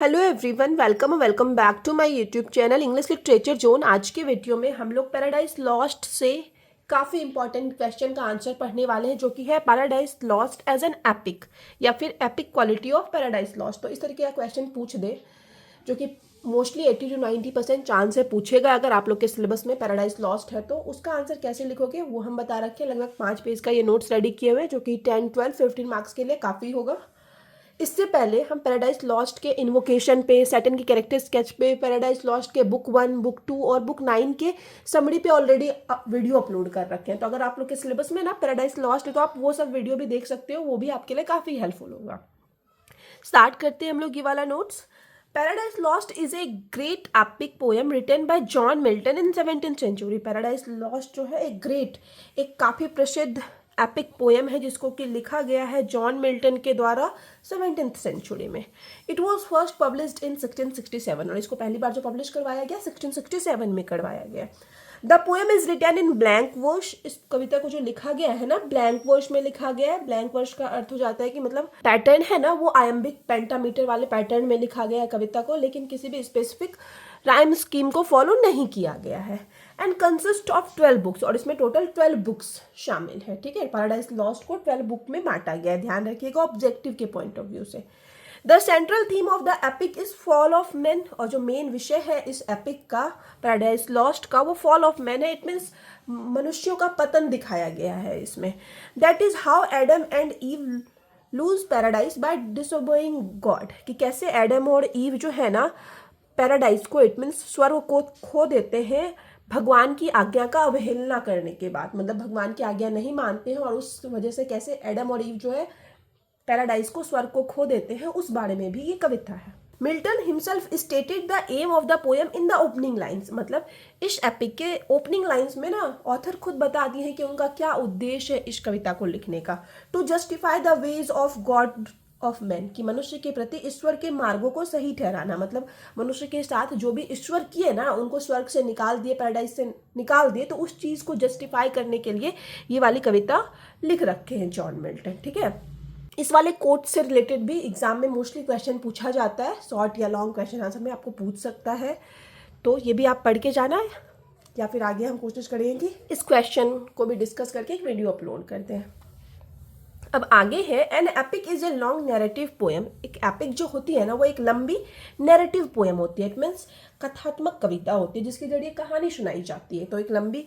Hello everyone, welcome back to my YouTube channel English literature zone. आज के video में हम लोग पैराडाइज लॉस्ट से काफ़ी इंपॉर्टेंट क्वेश्चन का आंसर पढ़ने वाले हैं, जो कि है Paradise Lost as an epic या फिर epic quality of Paradise Lost. तो इस तरीके का क्वेश्चन पूछ दे जो कि मोस्टली 80 to 90% चांस है पूछेगा। अगर आप लोग के सिलेबस में पैराडाइज लॉस्ट है तो उसका आंसर कैसे लिखोगे वो हम बता रखे हैं। लगभग 5 पेज का ये नोट्स रेडी किए हुए हैं, जो कि 10, 12, 15 मार्क्स के लिए काफ़ी होगा। इससे पहले हम पैराडाइज लॉस्ट के इन्वोकेशन पे, सैटर्न के कैरेक्टर स्केच पे, पैराडाइज लॉस्ट के बुक 1, बुक 2 और बुक 9 के समरी पे ऑलरेडी वीडियो अपलोड कर रखे हैं। तो अगर आप लोग के सिलेबस में ना पैराडाइज लॉस्ट है तो आप वो सब वीडियो भी देख सकते हो, वो भी आपके लिए काफ़ी हेल्पफुल होगा। स्टार्ट करते हैं हम लोग ये वाला notes. Paradise Lost is a great epic poem written by John Milton in 17th century. Paradise Lost जो है एक काफ़ी प्रसिद्ध एपिक पोएम है जिसको कि लिखा गया है जॉन मिल्टन के द्वारा 17th सेंचुरी में। It was first published in 1667 और इसको पहली बार जो पब्लिश करवाया गया 1667 में करवाया गया। The poem is written in blank verse. इस कविता को जो लिखा गया है ना ब्लैंक वर्स में लिखा गया है। ब्लैंक वर्स का अर्थ हो जाता है कि मतलब पैटर्न है ना वो आयम्बिक पेंटामीटर वाले पैटर्न में लिखा गया है कविता को, लेकिन किसी भी स्पेसिफिक राइम स्कीम को फॉलो नहीं किया गया है। एंड कंसिस्ट ऑफ 12 बुक्स और इसमें टोटल 12 बुक्स शामिल है। ठीक है, पैराडाइज लॉस्ट को 12 बुक में बांटा गया है, ध्यान रखिएगा ऑब्जेक्टिव के पॉइंट ऑफ व्यू से। The central theme of the epic is fall of man. और जो मेन विषय है इस एपिक का, पैराडाइज लॉस्ट का, वो फॉल ऑफ मैन है। इट मीन्स मनुष्यों का पतन दिखाया गया है इसमें। That is how Adam and Eve lose paradise by disobeying God. कि कैसे एडम और ईव जो है ना पैराडाइज को, इट मीन्स स्वर्ग को खो देते हैं भगवान की आज्ञा का अवहेलना करने के बाद। मतलब भगवान की आज्ञा नहीं मानते हैं और उस वजह से कैसे एडम और ईव जो है पैराडाइज को, स्वर्ग को खो देते हैं, उस बारे में भी ये कविता है। Milton himself stated the aim of the poem in the opening lines. मतलब इस एपिक के ओपनिंग लाइन्स में ना ऑथर खुद बता दिए हैं कि उनका क्या उद्देश्य है इस कविता को लिखने का। To justify the ways of God of man, कि मनुष्य के प्रति ईश्वर के मार्गों को सही ठहराना। मतलब मनुष्य के साथ जो भी ईश्वर किए ना, उनको स्वर्ग से निकाल दिए, पैराडाइज से निकाल दिए, तो उस चीज़ को जस्टिफाई करने के लिए ये वाली कविता लिख रखे हैं जॉन मिल्टन। ठीक है, इस वाले कोट से रिलेटेड भी एग्जाम में मोस्टली क्वेश्चन पूछा जाता है, शॉर्ट या लॉन्ग क्वेश्चन आंसर में आपको पूछ सकता है। तो ये भी आप पढ़ के जाना है, या फिर आगे हम कोशिश करेंगे कि इस क्वेश्चन को भी डिस्कस करके एक वीडियो अपलोड करते हैं। अब आगे है, an epic is a long narrative poem. एक एपिक जो होती है ना वो एक लंबी नैरेटिव पोएम होती है। इट मीन्स कथात्मक कविता होती है जिसके जरिए कहानी सुनाई जाती है। तो एक लंबी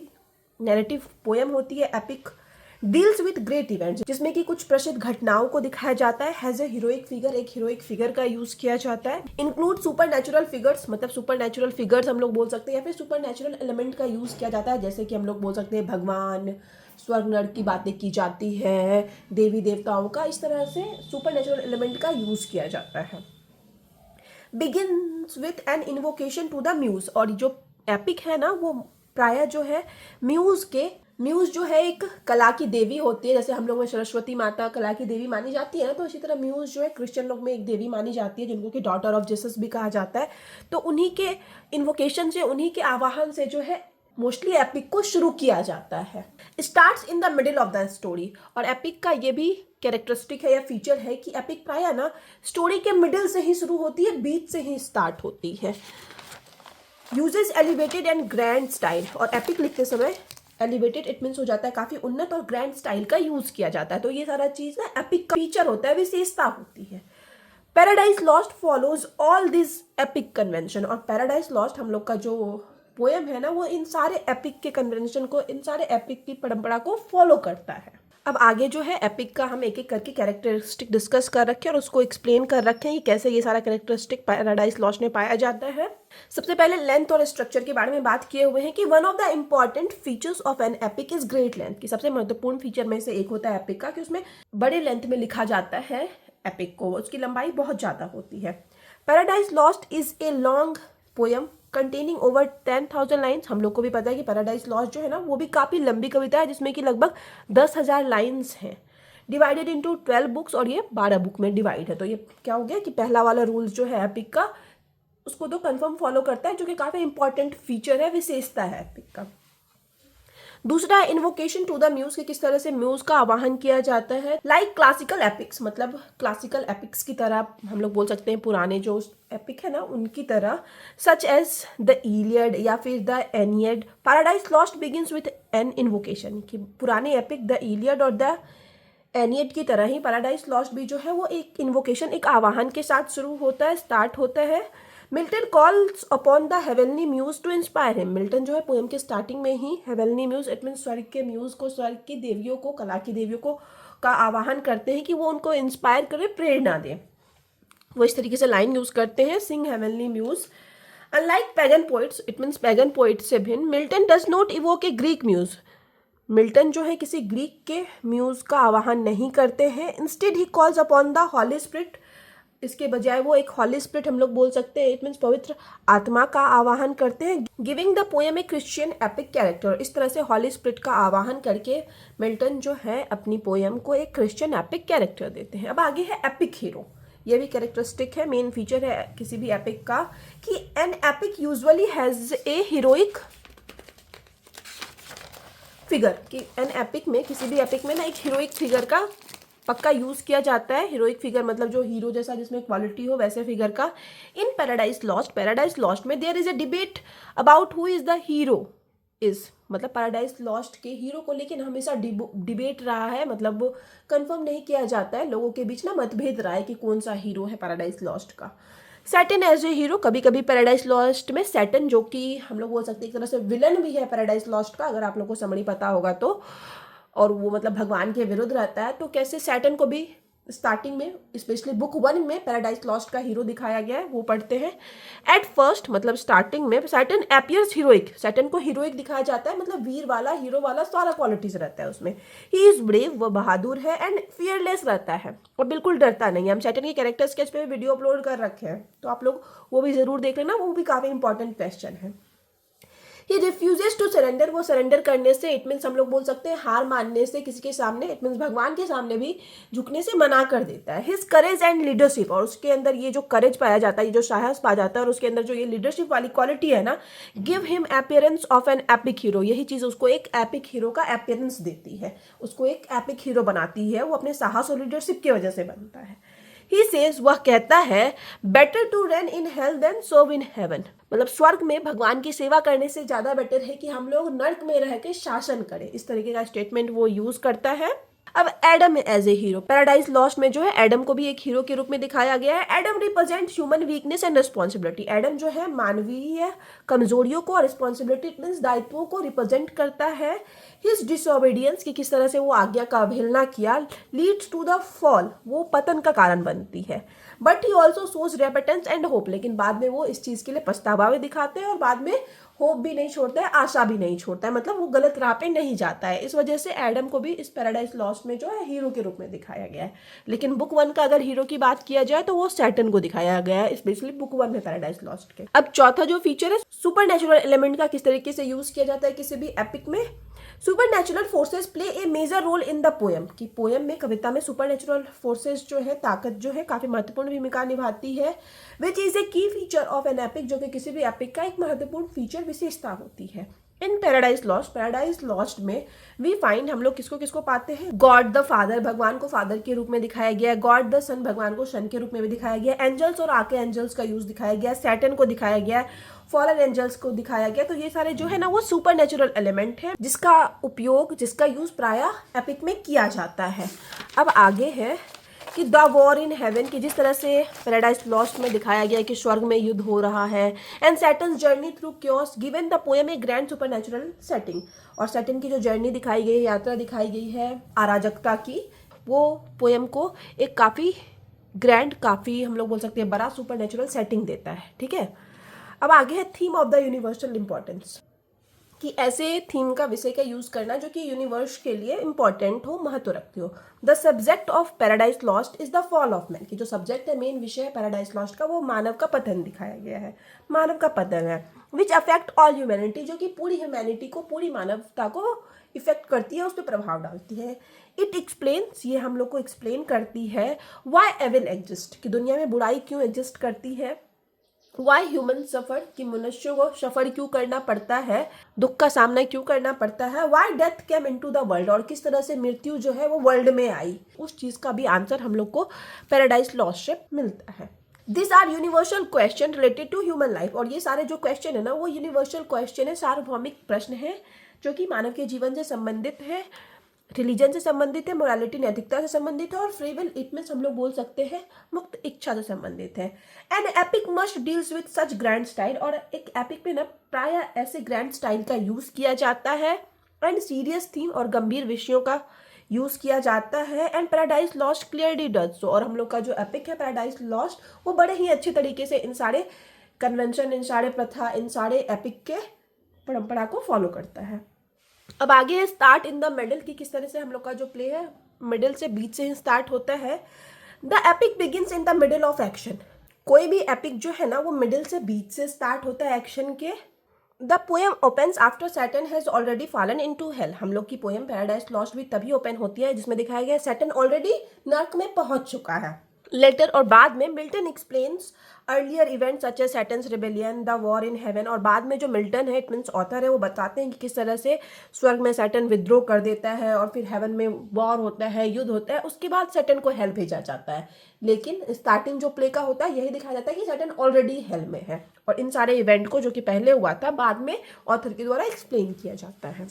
नैरेटिव पोएम होती है epic. Deals with great events, जिसमें कि कुछ प्रसिद्ध घटनाओं को दिखाया जाता है। हैज ए हीरोइक फिगर, एक हीरोइक फिगर का यूज किया जाता है। इंक्लूड सुपर नेचुरल फिगर्स, मतलब सुपर नेचुरल फिगर्स हम लोग बोल सकते हैं, या फिर सुपर नेचुरल एलिमेंट का यूज किया जाता है। जैसे कि हम लोग बोल सकते हैं भगवान, स्वर्ग नर्क की बातें की जाती है, देवी देवताओं का, इस तरह से सुपर नेचुरल एलिमेंट का यूज किया जाता है। Begins with an invocation to the muse. और जो एपिक है ना वो प्राय जो है म्यूज जो है एक कला की देवी होती है। जैसे हम लोग में सरस्वती माता कला की देवी मानी जाती है ना, तो इसी तरह म्यूज जो है क्रिश्चियन लोग में एक देवी मानी जाती है, जिनको कि डॉटर ऑफ जीसस भी कहा जाता है। तो उन्हीं के इन्वोकेशन से, उन्हीं के आवाहन से जो है मोस्टली एपिक को शुरू किया जाता है। Starts in the middle of the story. और एपिक का ये भी कैरेक्टरिस्टिक है या फीचर है कि एपिक प्राय ना स्टोरी के मिडिल से ही शुरू होती है, बीच से ही स्टार्ट होती है। Uses elevated and grand style. और एपिक लिखते समय एलिवेटेड इट मीन्स हो जाता है काफी उन्नत, और ग्रैंड स्टाइल का यूज किया जाता है। तो ये सारा चीज ना एपिक का फीचर होता है, विशेषता होती है। Paradise Lost follows all this epic convention. और पैराडाइज लॉस्ट हम लोग का जो पोएम है ना वो इन सारे एपिक के कन्वेंशन को, इन सारे एपिक की परंपरा को फॉलो करता है। अब आगे जो है एपिक का हम एक एक करके कैरेक्टरिस्टिक डिस्कस कर रखे हैं और उसको एक्सप्लेन कर रखे हैं कि कैसे ये सारा कैरेक्टरिस्टिक पैराडाइज लॉस्ट में पाया जाता है। सबसे पहले लेंथ और स्ट्रक्चर के बारे में बात किए हुए हैं कि one of the important features of an epic is great length. की सबसे महत्वपूर्ण फीचर में से एक होता है एपिक का कि उसमें बड़े लेंथ में लिखा जाता है एपिक को, उसकी लंबाई बहुत ज्यादा होती है। Paradise Lost is a long poem containing over 10,000 lines. हम लोग को भी पता है कि पैराडाइज लॉस्ट जो है ना वो भी काफ़ी लंबी कविता है, जिसमें कि लगभग 10,000 लाइन्स हैं। डिवाइडेड इनटू 12 बुक्स, और ये 12 बुक में डिवाइड है। तो ये क्या हो गया कि पहला वाला रूल्स जो है एपिक का उसको तो कंफर्म फॉलो करता है, जो कि काफ़ी इंपॉर्टेंट फीचर है, विशेषता है एपिक का। दूसरा है इन्वोकेशन टू द म्यूज, कि किस तरह से म्यूज का आवाहन किया जाता है। लाइक क्लासिकल एपिक्स, मतलब क्लासिकल एपिक्स की तरह हम लोग बोल सकते हैं, पुराने जो एपिक है ना उनकी तरह, सच एज द इलियड या फिर the Aeneid. Paradise lost begins with an invocation, कि पुराने एपिक द इलियड और द एनियड की तरह ही पैराडाइज लॉस्ट भी जो है वो एक इन्वोकेशन, एक आवाहन के साथ शुरू होता है, स्टार्ट होता है। Milton calls upon the heavenly muse to inspire him. Milton जो है पोएम के स्टार्टिंग में ही हेवनली म्यूज, इट मीन स्वर्ग के म्यूज को, स्वर्ग की देवियों को, कला की देवियों को का आवाहन करते हैं कि वो उनको इंस्पायर करे, प्रेरणा दें। वो इस तरीके से लाइन यूज करते हैं, sing heavenly muse. Unlike pagan poets, it means pagan poet से भिन्न, Milton does not evoke a Greek muse. Milton जो है किसी ग्रीक के म्यूज का आवाहन नहीं करते हैं। Instead he calls upon the Holy Spirit, इसके बजाय वो एक हॉली स्पिरिट हम लोग बोल सकते हैं, इट मीन्स पवित्र आत्मा का आवाहन करते हैं। Giving the poem A Christian epic character, इस तरह से हॉली स्पिरिट का आवाहन करके मिल्टन जो है अपनी पोएम को एक क्रिश्चियन एपिक कैरेक्टर देते हैं। अब आगे है एपिक हीरो। ये भी कैरेक्टरिस्टिक है, मेन फीचर है किसी भी एपिक का, कि an epic usually has a heroic figure, कि एन एपिक में, किसी भी एपिक में ना एक हीरोइक फिगर का पक्का यूज किया जाता है। हीरोइक फिगर मतलब जो हीरो जैसा, जिसमें क्वालिटी हो वैसे फिगर का। In Paradise Lost, Paradise Lost में there is a debate about who is the hero is, मतलब पैराडाइज लॉस्ट के हीरो को लेकिन हमेशा डिबेट रहा है, मतलब कंफर्म नहीं किया जाता है, लोगों के बीच ना मतभेद रहा है कि कौन सा हीरो है पैराडाइज लॉस्ट का। सैटन एज ए हीरो, कभी कभी पैराडाइज लॉस्ट में सैटन, जो कि हम लोग बोल सकते हैं एक तरह से विलन भी है पैराडाइज लॉस्ट का, अगर आप लोगों को समरी पता होगा तो, और वो मतलब भगवान के विरुद्ध रहता है, तो कैसे सैटन को भी स्टार्टिंग में, स्पेशली बुक 1 में पैराडाइज लॉस्ट का हीरो दिखाया गया है, वो पढ़ते हैं। एट फर्स्ट, मतलब स्टार्टिंग में सैटन अपीयर्स हीरोइक, सैटन को हीरोइक दिखाया जाता है, मतलब वीर वाला, हीरो वाला सारा क्वालिटीज रहता है उसमें। ही इज ब्रेव, वो बहादुर है, एंड फियरलेस रहता है और बिल्कुल डरता नहीं है। हम सैटन के कैरेक्टर स्केच पे वीडियो अपलोड कर रखे हैं, तो आप लोग वो भी जरूर देख लेना, वो भी काफी इंपॉर्टेंट क्वेश्चन है। ही रिफ्यूजेस टू सरेंडर, वो सरेंडर करने से, इट मीन्स हम लोग बोल सकते हैं हार मानने से किसी के सामने, इट मीन्स भगवान के सामने भी झुकने से मना कर देता है। हिज करेज एंड लीडरशिप, और उसके अंदर ये जो करेज पाया जाता है, ये जो साहस पाया जाता है, और उसके अंदर जो ये लीडरशिप वाली क्वालिटी है ना, give him appearance of an epic hero, यही चीज उसको एक एपिक हीरो का अपीयरेंस देती है, उसको एक एपिक हीरो बनाती है, वो अपने साहस और लीडरशिप की वजह से बनता है। ही सेज, वह कहता है, better to reign in hell than serve in heaven, मतलब स्वर्ग में भगवान की सेवा करने से ज्यादा बेटर है कि हम लोग नर्क में रह के शासन करें, इस तरीके का स्टेटमेंट वो यूज करता है। अब Adam as a hero, Paradise Lost में जो है एडम को भी एक हीरो के रूप में दिखाया गया है। Adam represent human weakness and responsibility, Adam जो है मानवीय कमजोरियों को और रिस्पॉन्सिबिलिटी मीन्स दायित्वों को रिप्रेजेंट करता है। हिज डिसओबीडियंस, की किस तरह से वो आज्ञा का अवहेलना किया, लीड्स टू द फॉल, वो पतन का कारण बनती है। But he also shows repentance and hope, लेकिन बाद में वो इस चीज के लिए पछतावा भी दिखाते हैं और बाद में होप भी नहीं छोड़ता है, आशा भी नहीं छोड़ता है, मतलब वो गलत राह पे नहीं जाता है। इस वजह से एडम को भी इस पैराडाइज लॉस्ट में जो है हीरो के रूप में दिखाया गया है। लेकिन बुक 1 का अगर हीरो की बात किया जाए तो वो सैटन को दिखाया गया है, स्पेशली बुक 1 में पैराडाइज लॉस्ट के। अब चौथा जो फीचर है सुपर नेचुरल एलिमेंट का किस तरीके से यूज किया जाता है किसी भी एपिक में। Supernatural forces play a major role in the poem, की पोएम में, कविता में सुपर नेचुरल फोर्सेज जो है, ताकत जो है, काफी महत्वपूर्ण भूमिका निभाती है। विच इज ए की फीचर ऑफ एन एपिक, जो कि किसी भी एपिक का एक महत्वपूर्ण फीचर, विशेषता होती है। इन पैराडाइज लॉस्ट में वी फाइंड, हम लोग किसको किसको पाते हैं, गॉड द फादर, भगवान को फादर के रूप में दिखाया गया, गॉड द सन, भगवान को सन के रूप में भी दिखाया गया, एंजल्स और आके एंजल्स का यूज दिखाया गया, सैटन को दिखाया गया, फॉलन एंजल्स को दिखाया गया। तो ये सारे जो है ना वो सुपर नेचुरल एलिमेंट है, जिसका उपयोग, जिसका यूज प्रायः एपिक में किया जाता है। अब आगे है कि द वॉर इन हेवन, की जिस तरह से पैराडाइज लॉस्ट में दिखाया गया कि स्वर्ग में युद्ध हो रहा है, and Satan's journey through chaos given the poem a grand supernatural setting, और सैटन की जो जर्नी दिखाई गई, यात्रा दिखाई गई है अराजकता की, वो पोएम को एक काफ़ी ग्रैंड, काफ़ी हम लोग बोल सकते हैं बड़ा सुपरनैचुरल सेटिंग देता है। ठीक है, अब आगे है theme of the universal importance, कि ऐसे थीम का विषय का यूज करना जो कि यूनिवर्स के लिए इंपॉर्टेंट हो, महत्व रखती हो। The subject of Paradise Lost is the fall of man, की जो सब्जेक्ट है, मेन विषय है पैराडाइज लॉस्ट का, वो मानव का पतन दिखाया गया है, मानव का पतन है। विच अफेक्ट ऑल ह्यूमैनिटी, जो कि पूरी ह्यूमैनिटी को, पूरी मानवता को इफेक्ट करती है, उस पर प्रभाव डालती है। इट एक्सप्लेन्स, ये हम लोग को एक्सप्लेन करती है, व्हाई एविल एग्जिस्ट, कि दुनिया में बुराई क्यों एग्जिस्ट करती है। वाई ह्यूमन सफर, कि मनुष्यों को सफर क्यों करना पड़ता है, दुख का सामना क्यों करना पड़ता है। Why death came into the world, और किस तरह से मृत्यु जो है वो वर्ल्ड में आई, उस चीज का भी आंसर हम लोग को पैराडाइज लॉस्ट से मिलता है। This are universal question related to human life, और ये सारे जो क्वेश्चन है ना वो यूनिवर्सल क्वेश्चन है, सार्वभौमिक प्रश्न है जो कि मानव के जीवन से संबंधित है, रिलीजन से संबंधित है, मोरालिटी नैतिकता से संबंधित है, और फ्री विल इट मीन्स हम लोग बोल सकते हैं मुक्त इच्छा से संबंधित है। An epic must deals with such grand style, और एक एपिक में ना प्राय ऐसे ग्रैंड स्टाइल का यूज किया जाता है, एंड सीरियस थीम और गंभीर विषयों का यूज किया जाता है, and paradise lost clearly does so, और हम लोग का जो एपिक है पैराडाइज लॉस्ट वो बड़े ही अच्छे तरीके से इन सारे कन्वेंशन, इन सारे प्रथा, इन सारे एपिक के परंपरा को फॉलो करता है। अब आगे है स्टार्ट इन द मिडल, की किस तरह से हम लोग का जो प्ले है मिडल से, बीच से ही स्टार्ट होता है। The epic begins in the middle of action, कोई भी एपिक जो है ना वो मिडल से बीच से स्टार्ट होता है एक्शन के। The poem opens after Saturn has already fallen into hello, हम लोग की पोएम पैराडाइज लॉस्ट भी तभी ओपन होती है जिसमें दिखाया गया सैटर्न ऑलरेडी नर्क में पहुंच चुका है। लेटर, और बाद में Milton explains earlier event such as Satan's rebellion, the war in heaven, और बाद में जो मिल्टन है, इट मीन्स ऑथर है, वो बताते हैं कि किस तरह से स्वर्ग में सैटर्न विद्रोह कर देता है और फिर हेवन में वॉर होता है, युद्ध होता है, उसके बाद सैटर्न को हेल भेजा जाता है। लेकिन स्टार्टिंग जो प्ले का होता है यही दिखाया जाता है कि सैटर्न ऑलरेडी हेल में है, और इन सारे इवेंट को जो कि पहले हुआ था बाद में ऑथर के द्वारा एक्सप्लेन किया जाता है।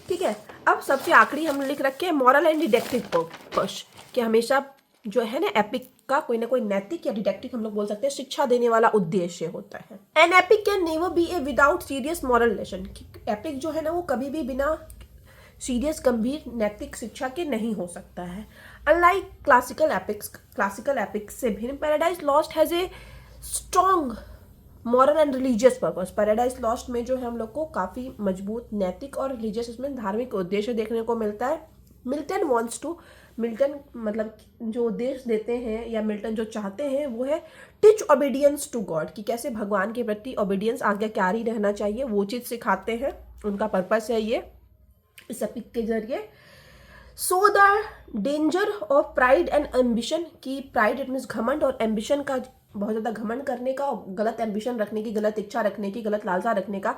ठीक है, अब सबसे आखिरी हम लिख रखे हैं मॉरल एंड डिडक्टिव पर्पस, कि हमेशा जो है ना एपिक का कोई ना कोई नैतिक या डिडक्टिव हम लोग बोल सकते हैं शिक्षा देने वाला उद्देश्य होता है। An epic can never be A without serious moral lesson, epic जो है ना वो कभी भी बिना सीरियस गंभीर नैतिक शिक्षा के नहीं हो सकता है। अनलाइक क्लासिकल एपिक्स से भिन्न paradise lost has a strong moral and religious purpose, paradise Lost में जो है हम लोग को काफी मजबूत नैतिक और रिलीजियस इसमें धार्मिक उद्देश्य देखने को मिलता है। मिल्टन मतलब जो उद्देश्य देते हैं या मिल्टन जो चाहते हैं वो है टीच ओबीडियंस टू गॉड, कि कैसे भगवान के प्रति ओबीडियंस आज्ञाकारी रहना चाहिए, वो चीज़ सिखाते हैं, उनका पर्पस है ये इस एपिक के जरिए। So the danger of pride and ambition, की प्राइड इट मीन्स घमंड, और एम्बिशन का बहुत ज़्यादा घमंड करने का, गलत एम्बिशन रखने की, गलत इच्छा रखने की, गलत लालसा रखने का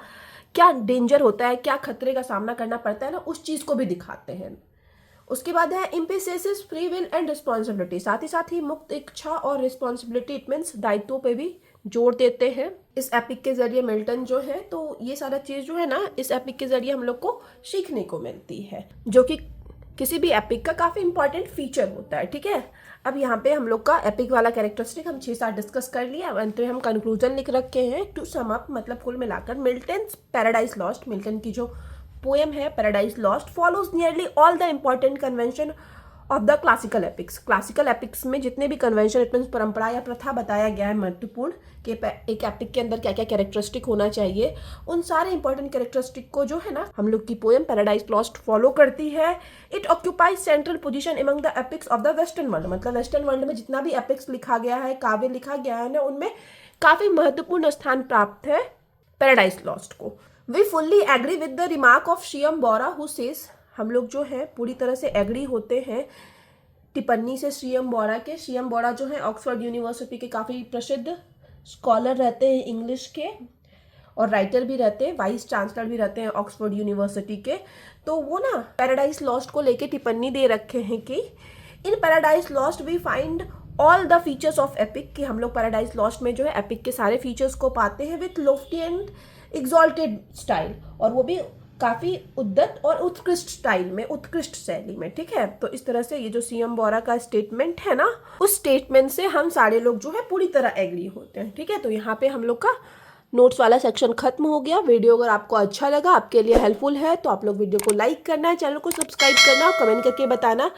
क्या डेंजर होता है, क्या खतरे का सामना करना पड़ता है ना, उस चीज़ को भी दिखाते हैं। उसके बाद है emphasis free will and responsibility, साथ ही मुक्त इच्छा और रिस्पॉन्सिबिलिटी इट मीन्स दायित्वों पे भी जोर देते हैं इस एपिक के जरिए मिल्टन जो है। तो ये सारा चीज़ जो है ना इस एपिक के जरिए हम लोग को सीखने को मिलती है, जो कि किसी भी एपिक का काफ़ी इंपॉर्टेंट फीचर होता है। ठीक है, अब यहाँ पे हम लोग का एपिक वाला कैरेक्टरिस्टिक हम 6-7 डिस्कस कर लिया, अंत में हम कंक्लूजन लिख रखे हैं। टू सम अप, मतलब कुल मिलाकर मिल्टन पैराडाइज लॉस्ट, मिल्टन की जो पोएम है Paradise Lost, follows nearly all the important convention of the classical epics. Classical epics में जितने भी कन्वेंशन इट मीन्स परंपरा या प्रथा बताया गया है महत्वपूर्ण कि एक एपिक के अंदर क्या क्या कैरेक्टरिस्टिक होना चाहिए, उन सारे इंपॉर्टेंट कैरेक्टरिस्टिक को जो है ना हम लोग की पोएम पैराडाइज लॉस्ट फॉलो करती है। It occupies central position among the epics of the western world, मतलब वेस्टर्न वर्ल्ड में जितना भी एपिक्स लिखा गया है, काव्य लिखा गया है ना, उनमें काफी महत्वपूर्ण स्थान प्राप्त है पैराडाइज लॉस्ट को। We fully agree with the remark of Shriyam Bora who says, हम लोग जो है पूरी तरह से एग्री होते हैं टिप्पणी से श्रीयम बोरा के। श्रीयम बोरा जो है ऑक्सफोर्ड यूनिवर्सिटी के काफ़ी प्रसिद्ध स्कॉलर रहते हैं इंग्लिश के, और राइटर भी रहते हैं, वाइस चांसलर भी रहते हैं ऑक्सफोर्ड यूनिवर्सिटी के। तो वो ना पैराडाइज लॉस्ट को लेके टिप्पणी दे रखे हैं कि in Paradise Lost we find all the features of epic, कि हम लोग पैराडाइज लॉस्ट में जो है एपिक के सारे फीचर्स को पाते हैं with Loftie and exalted style, और वो भी काफ़ी उद्दत और उत्कृष्ट स्टाइल में, उत्कृष्ट शैली में। ठीक है, तो इस तरह से ये जो सीएम बोरा का स्टेटमेंट है ना, उस स्टेटमेंट से हम सारे लोग जो है पूरी तरह एग्री होते हैं। ठीक है, तो यहाँ पे हम लोग का नोट्स वाला सेक्शन खत्म हो गया। वीडियो अगर आपको अच्छा लगा, आपके लिए हेल्पफुल है, तो आप लोग वीडियो को लाइक करना, चैनल को सब्सक्राइब करना और कमेंट करके बताना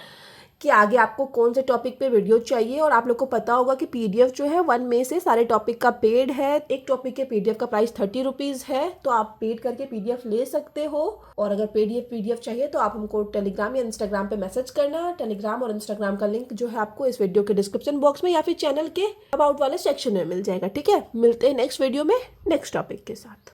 कि आगे आपको कौन से टॉपिक पे वीडियो चाहिए। और आप लोग को पता होगा कि पीडीएफ जो है 1 मई से सारे टॉपिक का पेड है। एक टॉपिक के पीडीएफ का प्राइस 30 रुपीज़ है, तो आप पेड करके पीडीएफ ले सकते हो। और अगर पीडीएफ चाहिए तो आप हमको टेलीग्राम या इंस्टाग्राम पे मैसेज करना। टेलीग्राम और इंस्टाग्राम का लिंक जो है आपको इस वीडियो के डिस्क्रिप्शन बॉक्स में या फिर चैनल के अबाउट वाले सेक्शन में मिल जाएगा। ठीक है, मिलते हैं नेक्स्ट वीडियो में नेक्स्ट टॉपिक के साथ।